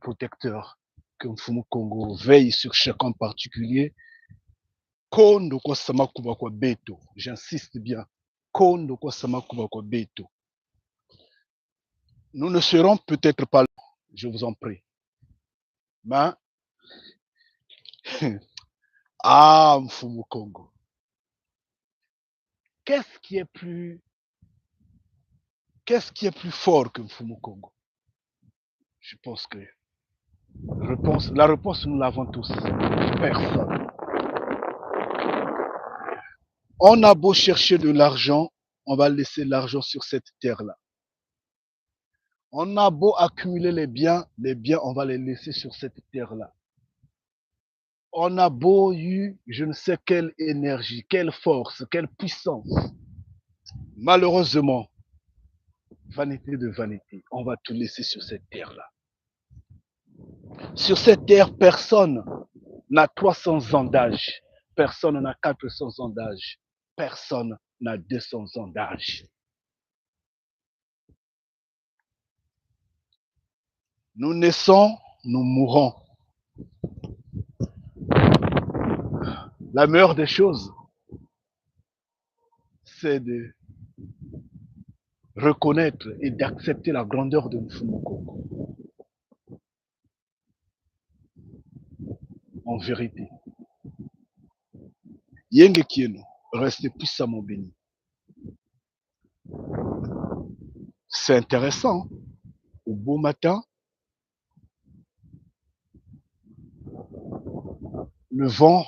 protecteur, que Mfumu Congo veille sur chacun en particulier. Kondo kwa samakuba kwa beto. J'insiste bien. Kondo kwa samakuba kwa beto. Nous ne serons peut-être pas là, je vous en prie. Mais, ah, Mfumu Congo. Qu'est-ce qui est plus fort que Mfumu Congo? Je pense que la réponse, nous l'avons tous. Personne. On a beau chercher de l'argent, on va laisser l'argent sur cette terre-là. On a beau accumuler les biens, on va les laisser sur cette terre-là. On a beau eu, je ne sais quelle énergie, quelle force, quelle puissance. Malheureusement, vanité de vanité, on va tout laisser sur cette terre-là. Sur cette terre, personne n'a 300 ans d'âge. Personne n'a 400 ans d'âge. Personne n'a 200 ans d'âge. Nous naissons, nous mourons. La meilleure des choses, c'est de reconnaître et d'accepter la grandeur de Mfumu Congo. En vérité. Yenge Kieno, restez puissamment bénis. C'est intéressant. Au beau matin, le vent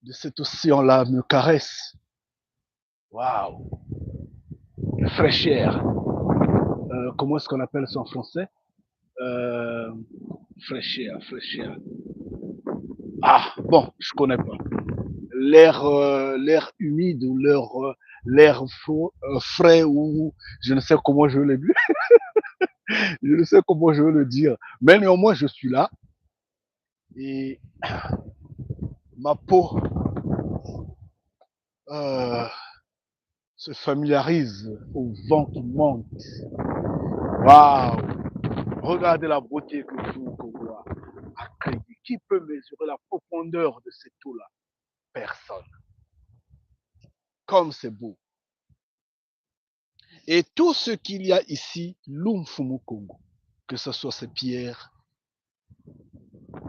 de cet océan-là me caresse. Waouh! La fraîcheur. Comment est-ce qu'on appelle ça en français? Fraîcheur. Ah, bon, je connais pas. L'air humide ou l'air frais ou je ne sais comment je veux le dire. Je ne sais comment je veux le dire. Mais néanmoins, je suis là et ma peau se familiarise au vent qui monte. Waouh! Regardez la beauté que vous voit. Qui peut mesurer la profondeur de cette eau-là? Personne. Comme c'est beau. Et tout ce qu'il y a ici, l'Umfumu Congo, que ce soit ces pierres,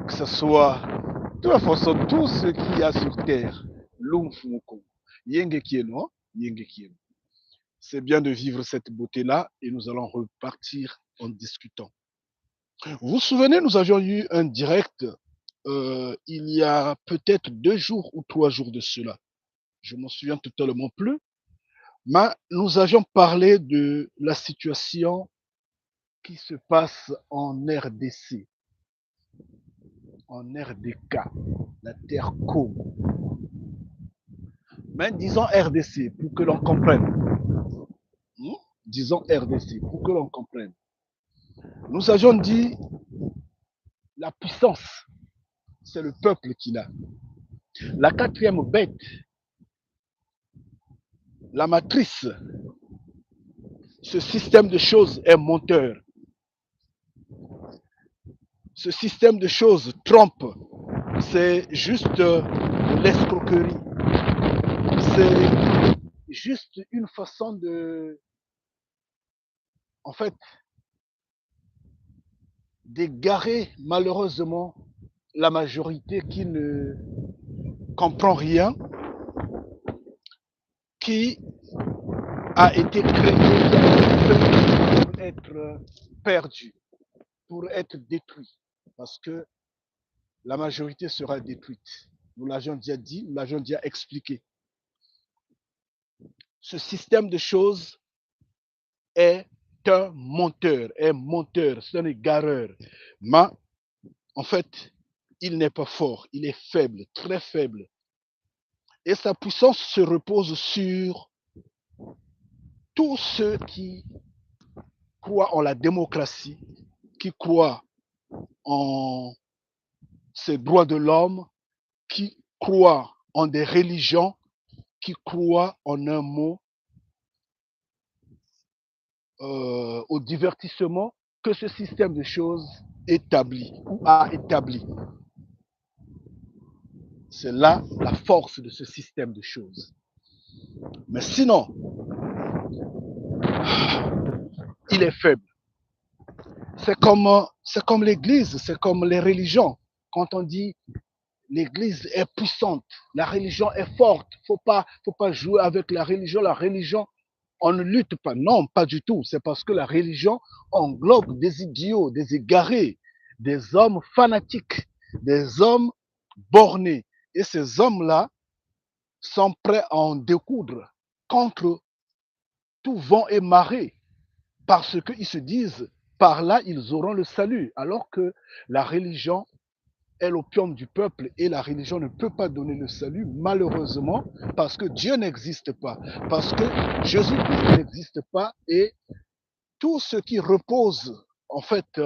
que ce soit, de toute façon, tout ce qu'il y a sur terre, l'Umfumu Congo. Yenge Kieno, Yenge Kieno. C'est bien de vivre cette beauté-là et nous allons repartir en discutant. Vous vous souvenez, nous avions eu un direct il y a peut-être 2 jours ou 3 jours de cela. Je m'en souviens totalement plus. Mais nous avions parlé de la situation qui se passe en RDC, en RDK, la terre Congo. Mais disons RDC pour que l'on comprenne. Disons RDC pour que l'on comprenne. Nous avions dit la puissance, c'est le peuple qui l'a. La quatrième bête, la matrice, ce système de choses est monteur. Ce système de choses trompe. C'est juste de l'escroquerie. C'est juste une façon de, en fait, d'égarer malheureusement la majorité qui ne comprend rien, qui a été créé pour être perdu, pour être détruit, parce que la majorité sera détruite. Nous l'avions déjà dit, nous l'avions déjà expliqué. Ce système de choses est un monteur, c'est un égareur. Mais en fait, il n'est pas fort, il est faible, très faible. Et sa puissance se repose sur tous ceux qui croient en la démocratie, qui croient en ces droits de l'homme, qui croient en des religions, qui croient en un mot au divertissement, que ce système de choses établit ou a établi. C'est là la force de ce système de choses. Mais sinon, il est faible. C'est comme l'Église, c'est comme les religions. Quand on dit l'Église est puissante, la religion est forte, faut pas jouer avec la religion. La religion, on ne lutte pas. Non, pas du tout. C'est parce que la religion englobe des idiots, des égarés, des hommes fanatiques, des hommes bornés. Et ces hommes-là sont prêts à en découdre contre tout vent et marée, parce qu'ils se disent, par là, ils auront le salut, alors que la religion est l'opium du peuple et la religion ne peut pas donner le salut, malheureusement, parce que Dieu n'existe pas, parce que Jésus-Christ n'existe pas, et tout ce qui repose, en fait,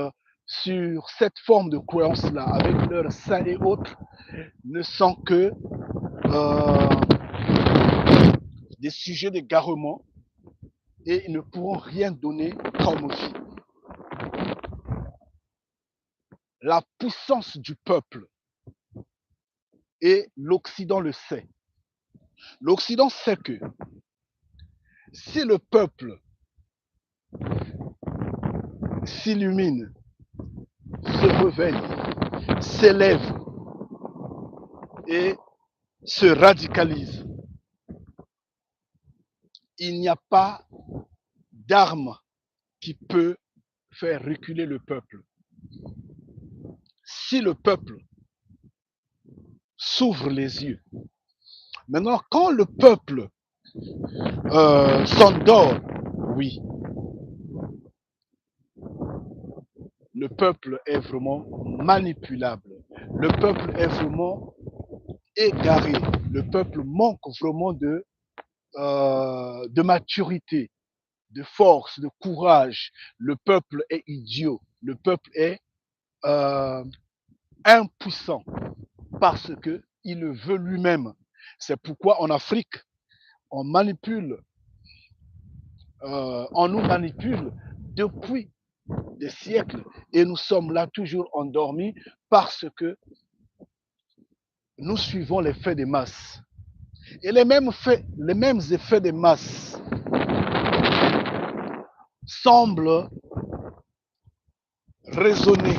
sur cette forme de croyance-là, avec leurs saints et autres, ne sont que des sujets d'égarement, et ils ne pourront rien donner comme vie. La puissance du peuple, et l'Occident le sait. L'Occident sait que si le peuple s'illumine, se réveille, s'élève et se radicalise, il n'y a pas d'arme qui peut faire reculer le peuple. Si le peuple s'ouvre les yeux. Maintenant, quand le peuple s'endort, oui, le peuple est vraiment manipulable. Le peuple est vraiment égaré. Le peuple manque vraiment de maturité, de force, de courage. Le peuple est idiot. Le peuple est impuissant parce qu'il le veut lui-même. C'est pourquoi en Afrique, on manipule, on nous manipule depuis des siècles et nous sommes là toujours endormis parce que nous suivons les faits des masses. Et les mêmes effets des masses semblent résonner.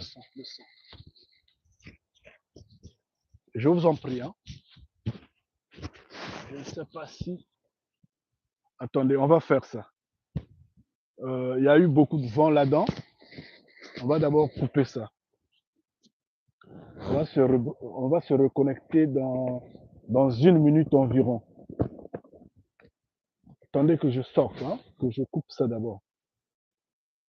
Le sang. Je vous en prie. Hein. Je ne sais pas si... Attendez, on va faire ça. Il y a eu beaucoup de vent là-dedans. On va d'abord couper ça. On va se reconnecter dans 1 minute environ. Attendez que je sorte, hein, que je coupe ça d'abord.